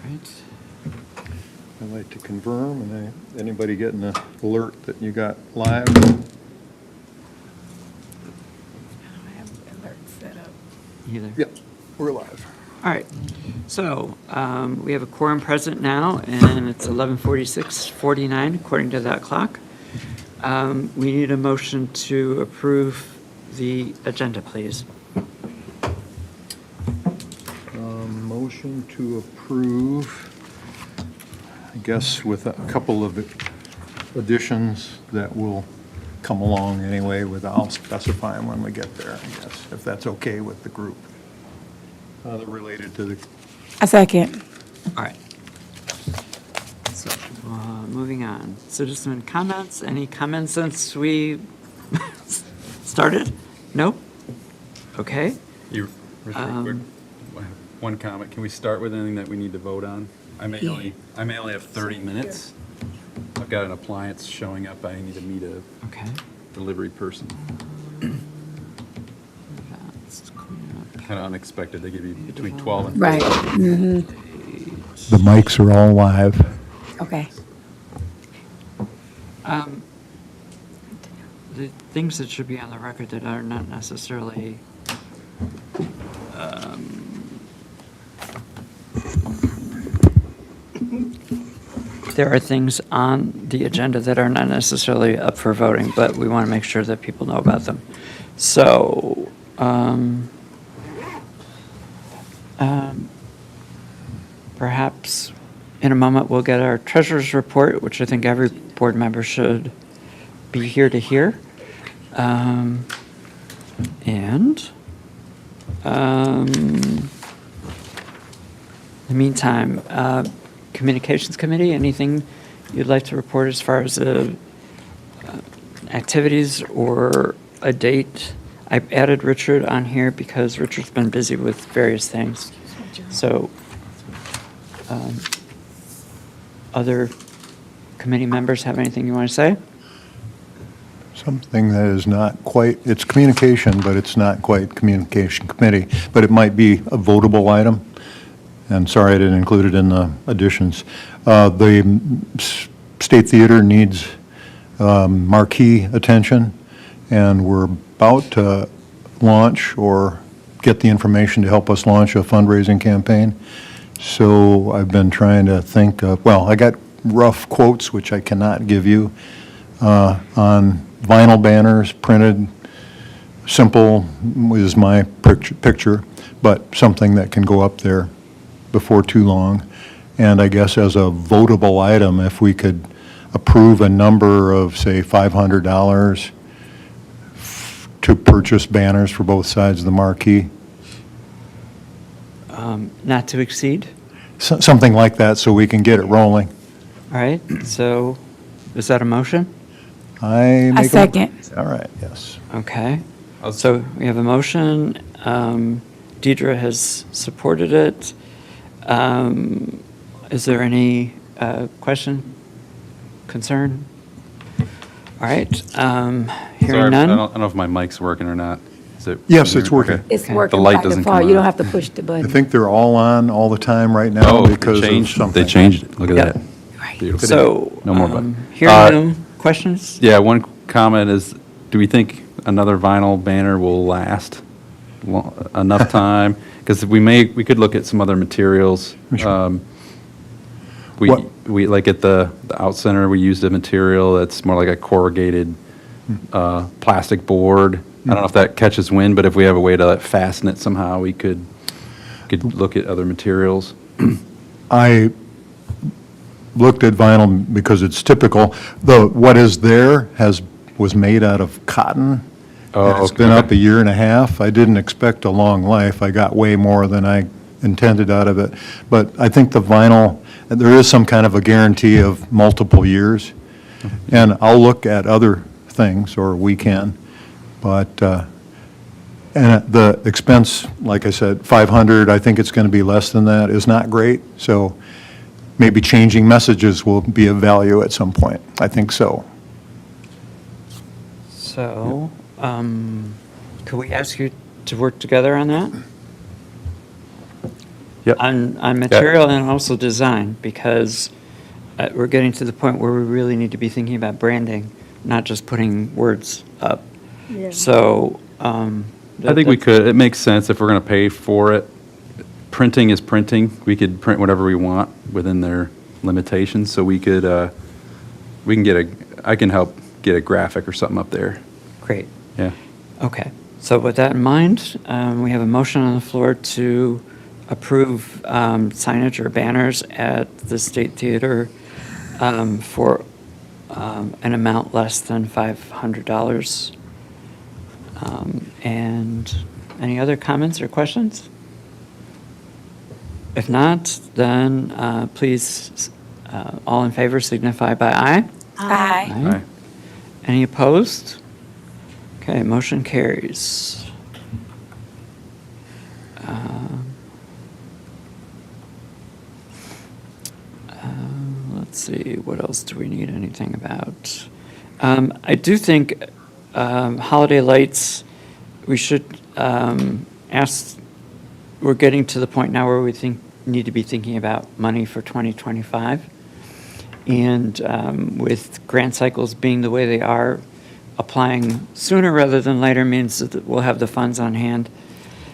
right. I'd like to confirm, and anybody getting an alert that you got live? I don't have alerts set up. Either. Yep, we're live. All right. So we have a quorum present now, and it's 11:46:49 according to that clock. We need a motion to approve the agenda, please. Motion to approve, I guess with a couple of additions that will come along anyway, I'll specify them when we get there, I guess, if that's okay with the group. They're related to the, A second. All right. So moving on. Citizen comments. Any comments since we started? Nope? Okay. Richard, one comment. Can we start with anything that we need to vote on? I may only have 30 minutes. I've got an appliance showing up. I need to meet a Okay. delivery person. That's clean up. Kind of unexpected. They give you between 12 and 14. Right. the mics are all live. Okay. The things that should be on the record that are not necessarily there are things on the agenda that are not necessarily up for voting, but we want to make sure that people know about them. So, perhaps in a moment we'll get our treasurer's report, which I think every board member should be here to hear. In the meantime, Communications Committee, anything you'd like to report as far as activities or a date? I've added Richard on here because Richard's been busy with various things. So, other committee members have anything you want to say? Something that is not quite, it's communication, but it's not quite communication committee, but it might be a votable item. And sorry I didn't include it in the additions. The State Theater needs marquee attention, and we're about to launch or get the information to help us launch a fundraising campaign. So I've been trying to think of, well, I got rough quotes, which I cannot give you, on vinyl banners, printed, simple is my picture, but something that can go up there before too long. And I guess as a votable item, if we could approve a number of, say, $500 to purchase banners for both sides of the marquee. Not to exceed? Something like that, so we can get it rolling. All right, so is that a motion? I make second. All right, yes. Okay. So we have a motion. Deidre has supported it. Is there any question, concern? All right. Sorry, Hearing I none. don't know if my mic's working or not. Is it? Yes, it's working. Okay. It's Okay. working The light by doesn't default. come You don't on. have to push the I button. think they're all on all the time right now Oh, because of something. they changed it. Look at Yeah. that. Right. Beautiful. So, No more button. hearing no questions? Yeah, one comment is, do we think another vinyl banner will last enough time? Because we could look at some other materials. Sure. We, What- like at the out center, we used a material that's more like a corrugated plastic board. I don't know if that catches wind, but if we have a way to fasten it somehow, we could look at other materials. I looked at vinyl because it's typical. What is there was made out of cotton. Oh, And it's okay, been up okay. a year and a half. I didn't expect a long life. I got way more than I intended out of it. But I think the vinyl, there is some kind of a guarantee of multiple years. And I'll look at other things, or we can. But, and the expense, like I said, 500, I think it's going to be less than that, is not great. So maybe changing messages will be of value at some point. I think so. So, could we ask you to work together on that? Yep. on material and also design, because we're getting to the point where we really need to be thinking about branding, not just putting words up. So. I think we could, it makes sense if we're going to pay for it. Printing is printing. We could print whatever we want within their limitations, so we can I can help get a graphic or something up there. Great. Yeah. Okay. So with that in mind, we have a motion on the floor to approve signage or banners at the State Theater for an amount less than $500. And any other comments or questions? If not, then please, all in favor signify by aye. Aye. Aye. Any opposed? Okay, motion carries. Let's see, what else do we need anything about? I do think holiday lights, we should ask, we're getting to the point now where we need to be thinking about money for 2025. And with grant cycles being the way they are, applying sooner rather than later means that we'll have the funds on hand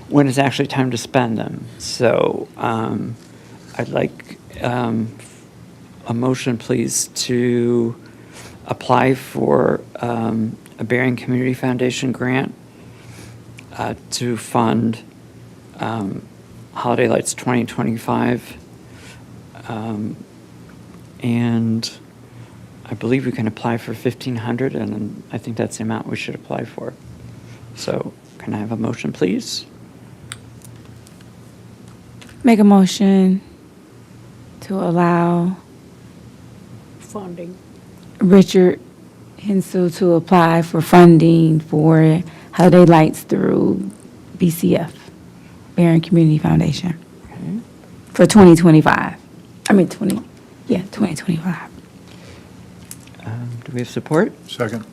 when it's actually time to spend them. So I'd like a motion, please, to apply for a Bering Community Foundation grant to fund Holiday Lights 2025. And I believe we can apply for $1,500, and I think that's the amount we should apply for. So can I have a motion, please? Make a motion to allow Funding. Richard Hensel to apply for funding for holiday lights through BCF, Barron Community Foundation, Okay. for 2025. 2025. Do we have support? Second.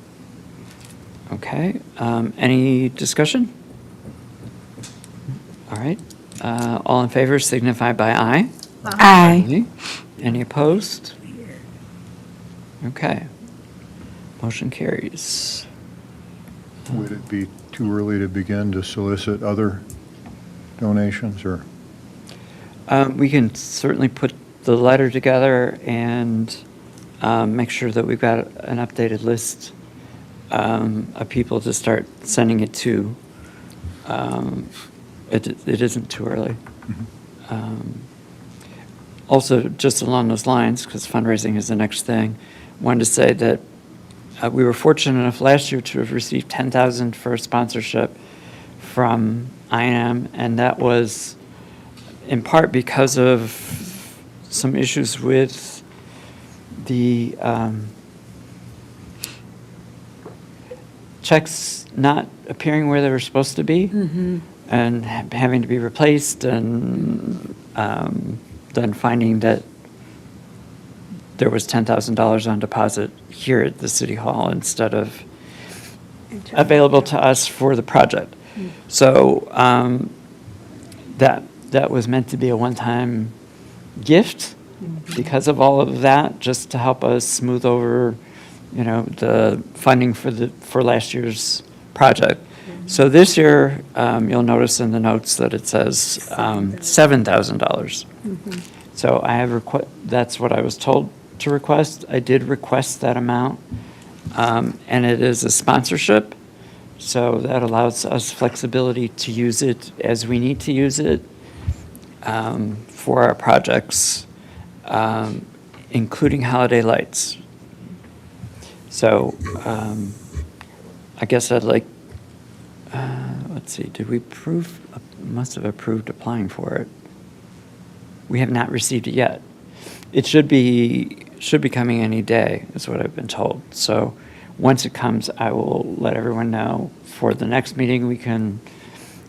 Okay. Any discussion? All right. All in favor signify by aye. Aye. Any opposed? Okay. Motion carries. Would it be too early to begin to solicit other donations, or? We can certainly put the letter together and make sure that we've got an updated list of people to start sending it to. It isn't too early. Also, just along those lines, because fundraising is the next thing, wanted to say that we were fortunate enough last year to have received $10,000 for a sponsorship from INM, and that was in part because of some issues with the checks not appearing where they were supposed to be and having to be replaced, and then finding that there was $10,000 on deposit here at the city hall instead of available to us for the project. So that was meant to be a one-time gift because of all of that, just to help us smooth over, the funding for last year's project. So this year, you'll notice in the notes that it says $7,000. So I have that's what I was told to request. I did request that amount, and it is a sponsorship, so that allows us flexibility to use it as we need to use it for our projects, including holiday lights. So I guess I'd like, let's see, did we must have approved applying for it. We have not received it yet. It should be coming any day, is what I've been told. So once it comes, I will let everyone know. For the next meeting, we can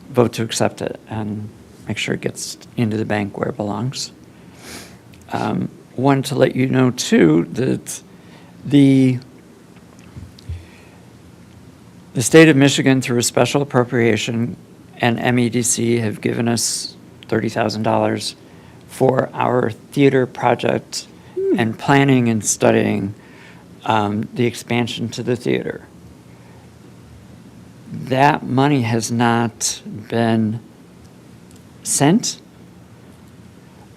vote to accept it and make sure it gets into the bank where it belongs. Wanted to let you know, too, that the state of Michigan, through a special appropriation, and MEDC have given us $30,000 for our theater project and planning and studying the expansion to the theater. That money has not been sent.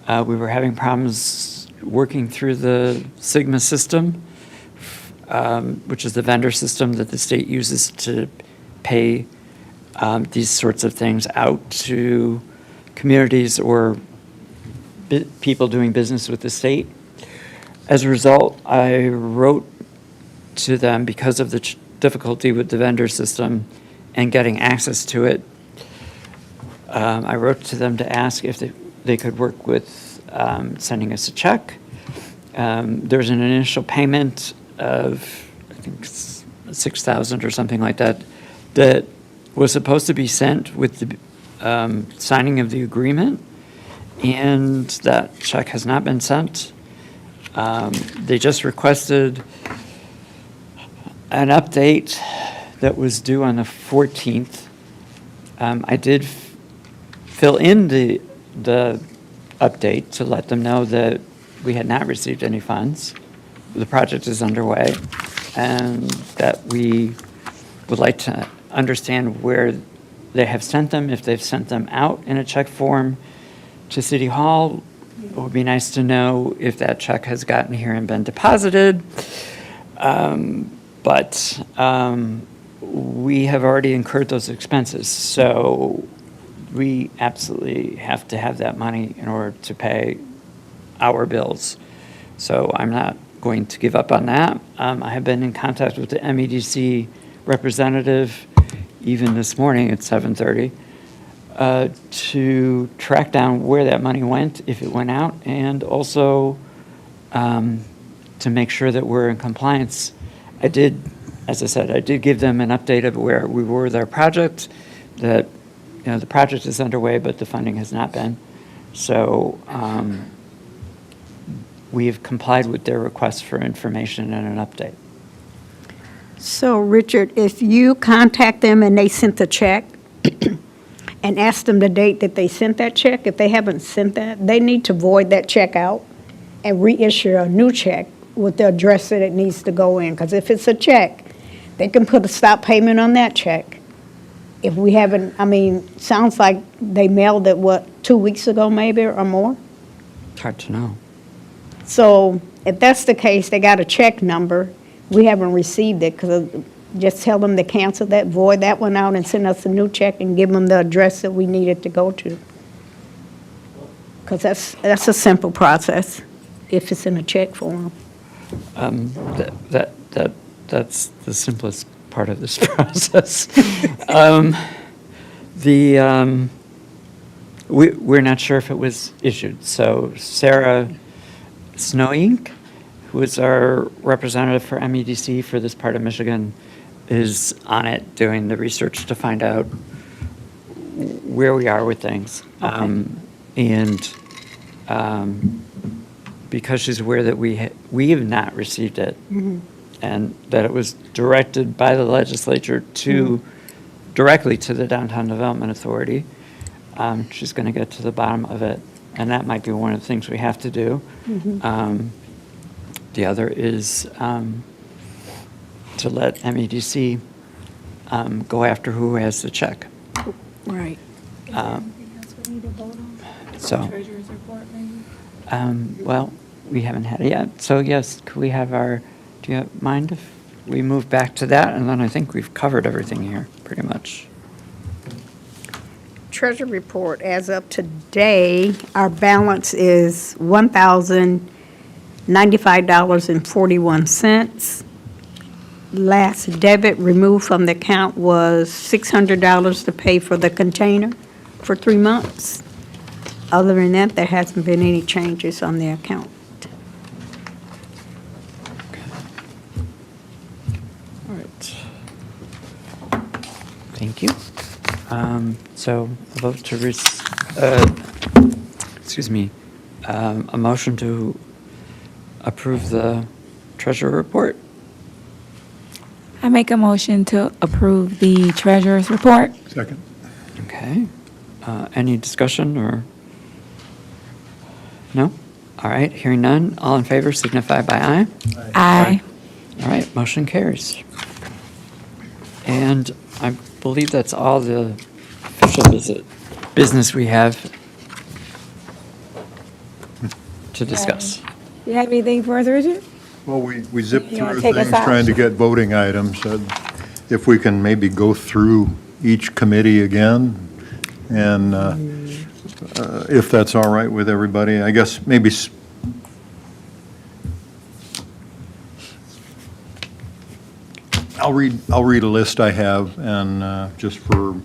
We were having problems working through the Sigma system, which is the vendor system that the state uses to pay these sorts of things out to communities or people doing business with the state. As a result, I wrote to them because of the difficulty with the vendor system and getting access to it. I wrote to them to ask if they could work with sending us a check. There's an initial payment of, I think, $6,000 or something like that, that was supposed to be sent with the signing of the agreement, and that check has not been sent. They just requested an update that was due on the 14th. I did fill in the update to let them know that we had not received any funds. The project is underway, and that we would like to understand where they have sent them, if they've sent them out in a check form to City Hall. It would be nice to know if that check has gotten here and been deposited. But we have already incurred those expenses, so we absolutely have to have that money in order to pay our bills. So I'm not going to give up on that. I have been in contact with the MEDC representative even this morning at 7:30 to track down where that money went, if it went out, and also to make sure that we're in compliance. I did, as I said, I did give them an update of where we were with our project, that, you know, the project is underway, but the funding has not been. So we've complied with their request for information and an update. So, Richard, if you contact them and they sent the check and ask them the date that they sent that check, if they haven't sent that, they need to void that check out and reissue a new check with the address that it needs to go in. Because if it's a check, they can put a stop payment on that check. If we haven't, I mean, sounds like they mailed it, 2 weeks ago maybe or more? It's hard to know. So if that's the case, they got a check number, we haven't received it, because just tell them to cancel that, void that one out, and send us a new check and give them the address that we need it to go to. Because that's a simple process, if it's in a check form. That's the simplest part of this process. We're not sure if it was issued. So Sarah Snowink, who is our representative for MEDC for this part of Michigan, is on it doing the research to find out where we are with things. Because she's aware that we have not received it, and that it was directed by the legislature directly to the Downtown Development Authority, she's going to get to the bottom of it, and that might be one of the things we have to do. The other is to let MEDC go after who has the check. Right. So, well, we haven't had it yet. So yes, could we have do you mind if we move back to that? And then I think we've covered everything here, pretty much. Treasury report, as of today, our balance is $1,095.41. Last debit removed from the account was $600 to pay for the container for 3 months. Other than that, there hasn't been any changes on the account. All right. Thank you. So a vote to, a motion to approve the treasurer report. I make a motion to approve the treasurer's report. Second. Okay. Any discussion or No? All right, hearing none. All in favor signify by aye. Aye. All right, motion carries. And I believe that's all the official business we have to discuss. You have anything for us, Richard? Well, we zipped You wanna through take us things out? trying to get voting items. If we can maybe go through each committee again, and if that's all right with everybody, I guess maybe, I'll read a list I have, and just for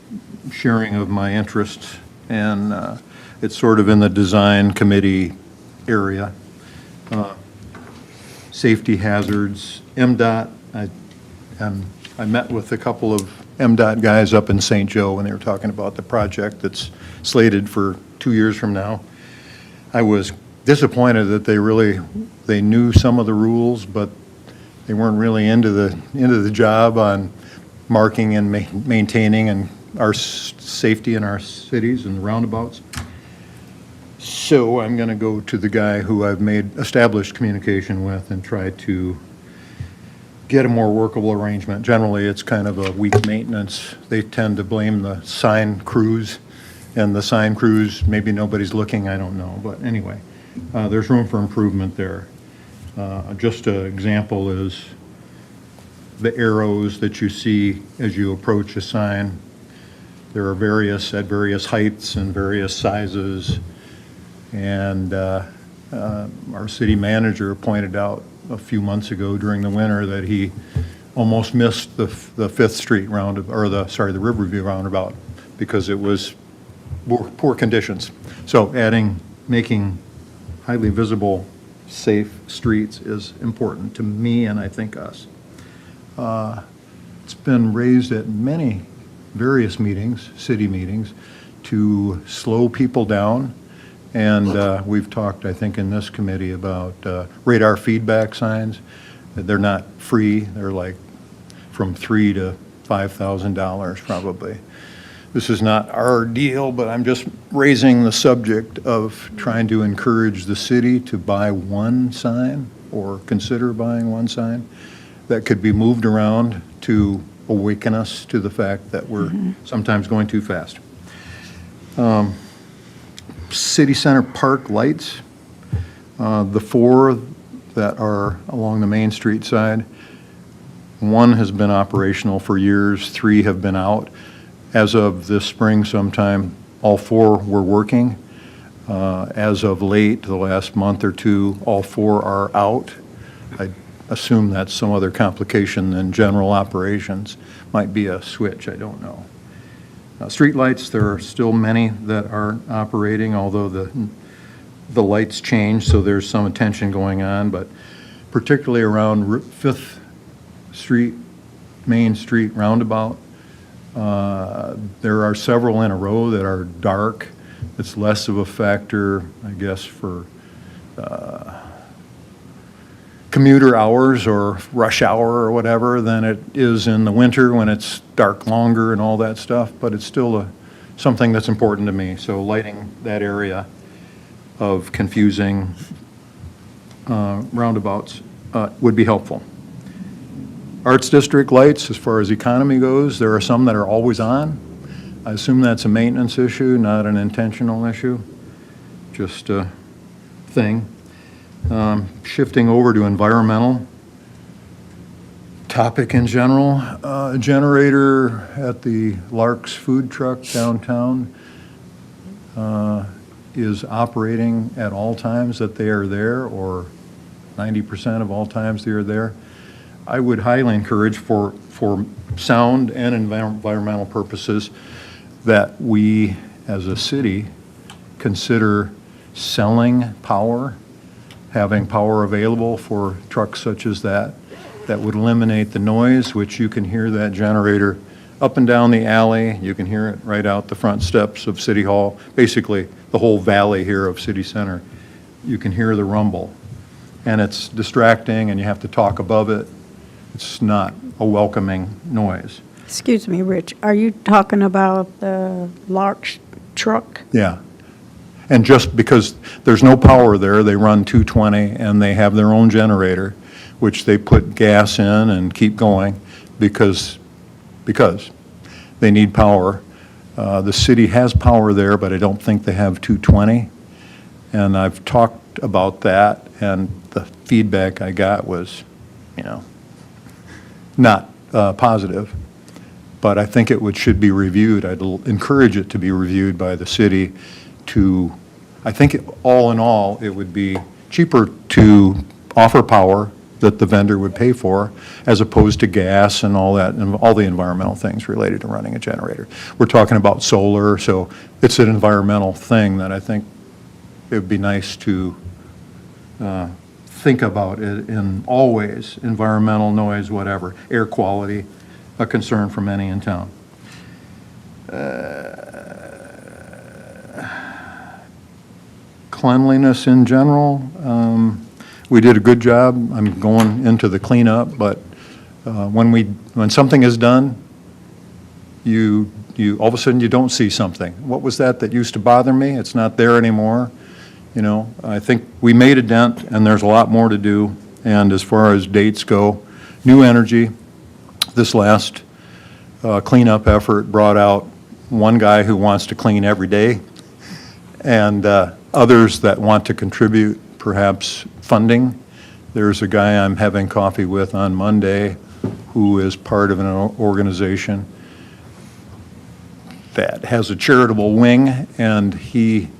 sharing of my interests, and it's sort of in the design committee area. Safety hazards, MDOT, I met with a couple of MDOT guys up in St. Joe when they were talking about the project that's slated for 2 years from now. I was disappointed that they knew some of the rules, but they weren't really into the job on marking and maintaining and our safety in our cities and roundabouts. So I'm going to go to the guy who I've made established communication with and try to get a more workable arrangement. Generally, it's kind of a weak maintenance. They tend to blame the sign crews, and the sign crews, maybe nobody's looking, I don't know. But anyway, there's room for improvement there. Just an example is the arrows that you see as you approach a sign. There are at various heights and various sizes. And our city manager pointed out a few months ago during the winter that he almost missed the Fifth Street the Riverview roundabout because it was poor conditions. So making highly visible, safe streets is important to me and I think us. It's been raised at many various meetings, city meetings, to slow people down. And we've talked, I think, in this committee about radar feedback signs. They're not free. They're like from $3,000 to $5,000 probably. This is not our deal, but I'm just raising the subject of trying to encourage the city to buy one sign or consider buying one sign that could be moved around to awaken us to the fact that we're sometimes going too fast. City Center Park lights, the 4 that are along the Main Street side, 1 has been operational for years, 3 have been out. As of this spring sometime, all 4 were working. As of late, the last month or 2, all 4 are out. I assume that's some other complication than general operations. Might be a switch, I don't know. Streetlights, there are still many that aren't operating, although the lights change, so there's some attention going on, but particularly around Fifth Street, Main Street roundabout, there are several in a row that are dark. It's less of a factor, I guess, for commuter hours or rush hour or whatever than it is in the winter when it's dark longer and all that stuff, but it's still something that's important to me. So lighting that area of confusing roundabouts would be helpful. Arts District lights, as far as economy goes, there are some that are always on. I assume that's a maintenance issue, not an intentional issue, just a thing. Shifting over to environmental topic in general, a generator at the Lark's Food Truck downtown is operating at all times that they are there, or 90% of all times they are there. I would highly encourage for sound and environmental purposes that we as a city consider selling power, having power available for trucks such as that would eliminate the noise, which you can hear that generator up and down the alley. You can hear it right out the front steps of City Hall, basically the whole valley here of City Center. You can hear the rumble. And it's distracting, and you have to talk above it. It's not a welcoming noise. Excuse me, Rich, are you talking about the Lark's truck? Yeah. And just because there's no power there, they run 220, and they have their own generator, which they put gas in and keep going because they need power. The city has power there, but I don't think they have 220. And I've talked about that, and the feedback I got was, not positive. But I think should be reviewed. I'd encourage it to be reviewed by the city I think all in all, it would be cheaper to offer power that the vendor would pay for, as opposed to gas and all that, and all the environmental things related to running a generator. We're talking about solar, so it's an environmental thing that I think it would be nice to think about it in all ways, environmental, noise, whatever, air quality, a concern for many in town. Cleanliness in general, we did a good job. I'm going into the cleanup, but when something is done, you all of a sudden you don't see something. What was that used to bother me? It's not there anymore. I think we made a dent, and there's a lot more to do. And as far as dates go, New Energy, this last cleanup effort brought out one guy who wants to clean every day, and others that want to contribute, perhaps funding. There's a guy I'm having coffee with on Monday who is part of an organization that has a charitable wing, and he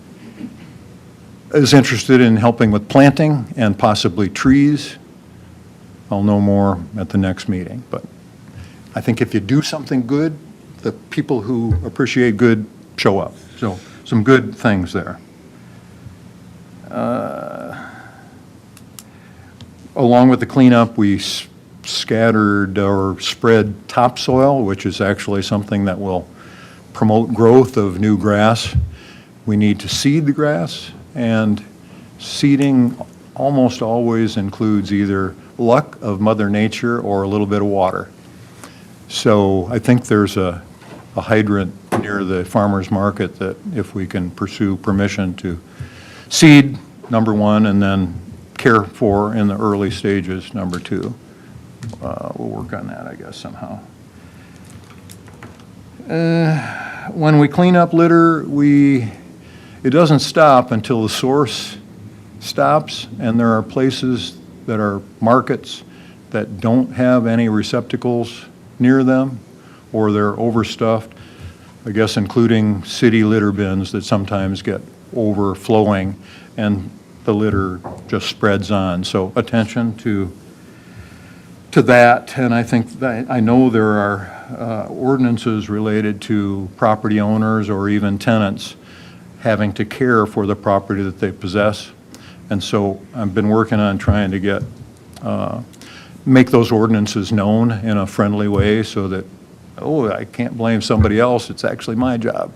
is interested in helping with planting and possibly trees. I'll know more at the next meeting, but I think if you do something good, the people who appreciate good show up. So some good things there. Along with the cleanup, we scattered or spread topsoil, which is actually something that will promote growth of new grass. We need to seed the grass, and seeding almost always includes either luck of Mother Nature or a little bit of water. So I think there's a hydrant near the farmer's market that if we can pursue permission to seed, number one, and then care for in the early stages, number two. We'll work on that, I guess, somehow. When we clean up litter, it doesn't stop until the source stops, and there are places that are markets that don't have any receptacles near them, or they're overstuffed, I guess including city litter bins that sometimes get overflowing, and the litter just spreads on. So attention to that, and I think that, I know there are ordinances related to property owners or even tenants having to care for the property that they possess. And so I've been working on trying to make those ordinances known in a friendly way so that, I can't blame somebody else, it's actually my job.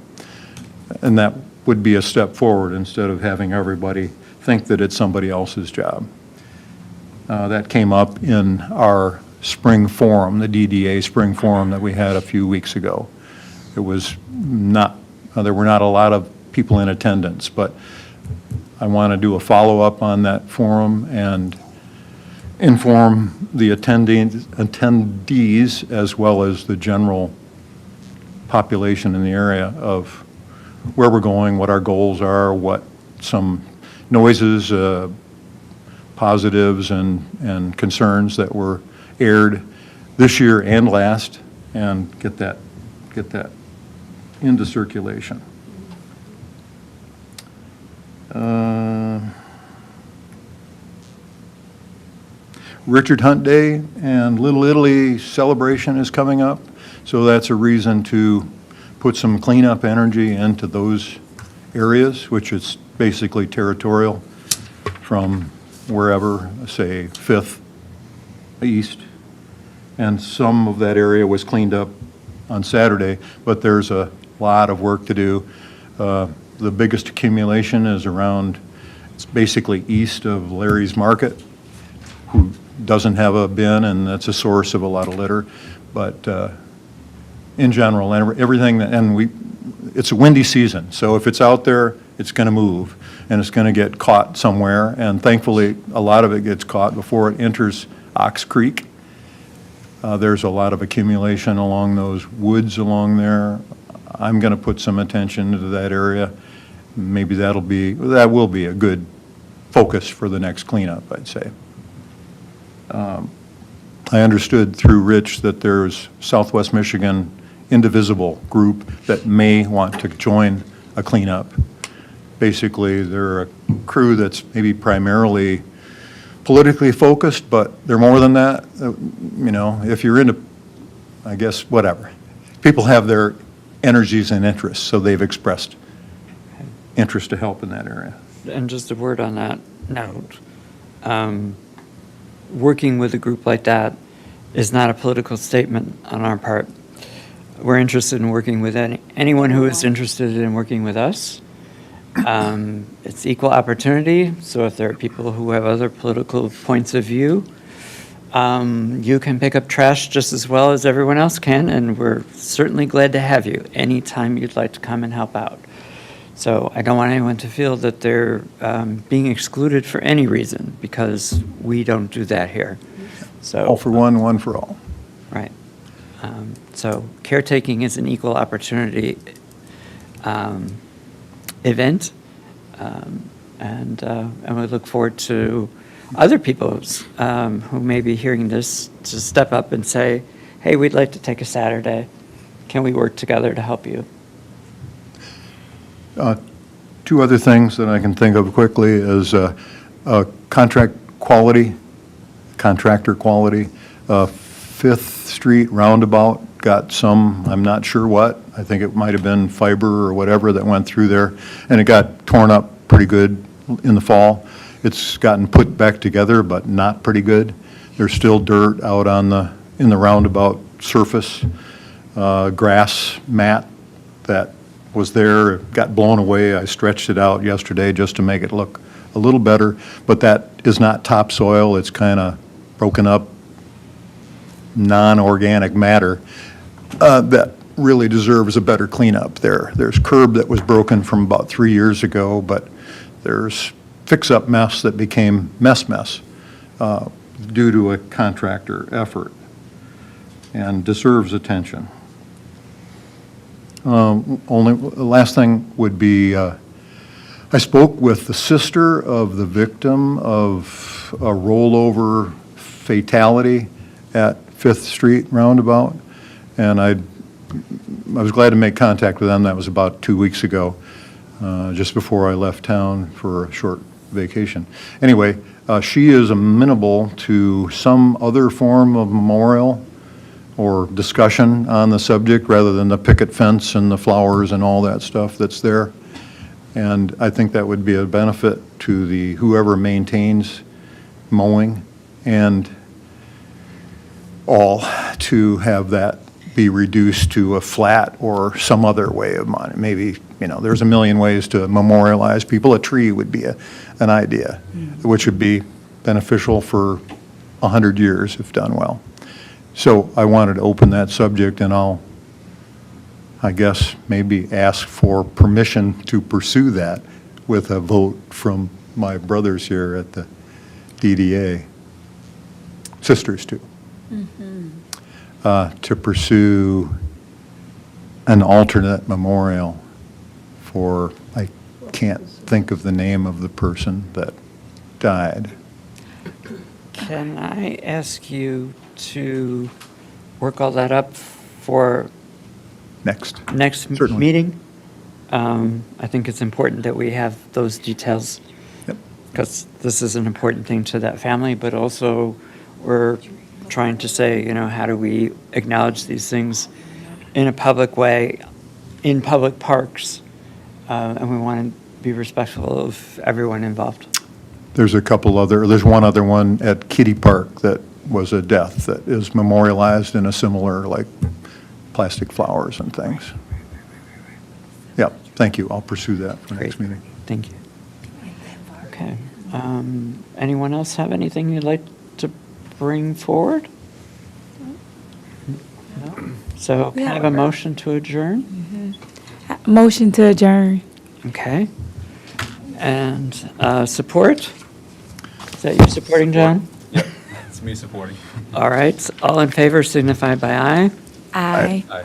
And that would be a step forward instead of having everybody think that it's somebody else's job. That came up in our spring forum, the DDA spring forum that we had a few weeks ago. It was not, there were not a lot of people in attendance, but I want to do a follow-up on that forum and inform the attendees as well as the general population in the area of where we're going, what our goals are, what some noises, positives and concerns that were aired this year and last, and get that into circulation. Richard Hunt Day and Little Italy celebration is coming up, so that's a reason to put some cleanup energy into those areas, which is basically territorial from wherever, say, 5th East. And some of that area was cleaned up on Saturday, but there's a lot of work to do. The biggest accumulation is around, it's basically east of Larry's Market, who doesn't have a bin, and that's a source of a lot of litter. But in general, and everything, it's a windy season, so if it's out there, It's going to move, and it's going to get caught somewhere, and thankfully, a lot of it gets caught before it enters Ox Creek. There's a lot of accumulation along those woods along there. I'm going to put some attention into that area. Maybe that will be a good focus for the next cleanup, I'd say. I understood through Rich that there's Southwest Michigan Indivisible group that may want to join a cleanup. Basically, they're a crew that's maybe primarily politically focused, but they're more than that. You know, if you're into, I guess, whatever. People have their energies and interests, so they've expressed interest to help in that area. And just a word on that note, working with a group like that is not a political statement on our part. We're interested in working with anyone who is interested in working with us. It's equal opportunity, so if there are people who have other political points of view, you can pick up trash just as well as everyone else can, and we're certainly glad to have you anytime you'd like to come and help out. So I don't want anyone to feel that they're being excluded for any reason, because we don't do that here. So, All for one, one for all. right. So caretaking is an equal opportunity event, and we look forward to other people who may be hearing this to step up and say, hey, we'd like to take a Saturday. Can we work together to help you? Two other things that I can think of quickly is contractor quality. Fifth Street roundabout got some, I'm not sure what, I think it might have been fiber or whatever that went through there, and it got torn up pretty good in the fall. It's gotten put back together, but not pretty good. There's still dirt out in the roundabout surface. Grass mat that was there got blown away. I stretched it out yesterday just to make it look a little better, but that is not topsoil. It's kind of broken up non-organic matter that really deserves a better cleanup there. There's curb that was broken from about 3 years ago, but there's fix-up mess that became mess due to a contractor effort and deserves attention. Last thing would be, I spoke with the sister of the victim of a rollover fatality at Fifth Street roundabout, and I was glad to make contact with them. That was about 2 weeks ago, just before I left town for a short vacation. Anyway, she is amenable to some other form of memorial or discussion on the subject rather than the picket fence and the flowers and all that stuff that's there. And I think that would be a benefit to whoever maintains mowing and all to have that be reduced to a flat or some other way of money. Maybe, there's a million ways to memorialize people. A tree would be an idea, which would be beneficial for 100 years if done well. So I wanted to open that subject, and I guess, maybe ask for permission to pursue that with a vote from my brothers here at the DDA, sisters too, to pursue an alternate memorial for, I can't think of the name of the person that died. Can I ask you to work all that up for Next. Certainly. meeting? I think it's important that we have those details, Yep. because this is an important thing to that family, but also we're trying to say, how do we acknowledge these things in a public way, in public parks, and we want to be respectful of everyone involved. There's one other one at Kitty Park that was a death that is memorialized in a similar, like, plastic flowers and things. Yeah, thank you. I'll pursue that for next Great. meeting. Thank you. Okay. Anyone else have anything you'd like to bring forward? No? So can I have a motion to adjourn? Motion to adjourn. Okay. And support? Is that you supporting, John? Yep, that's me supporting. All right, all in favor signify by aye. Aye. Aye.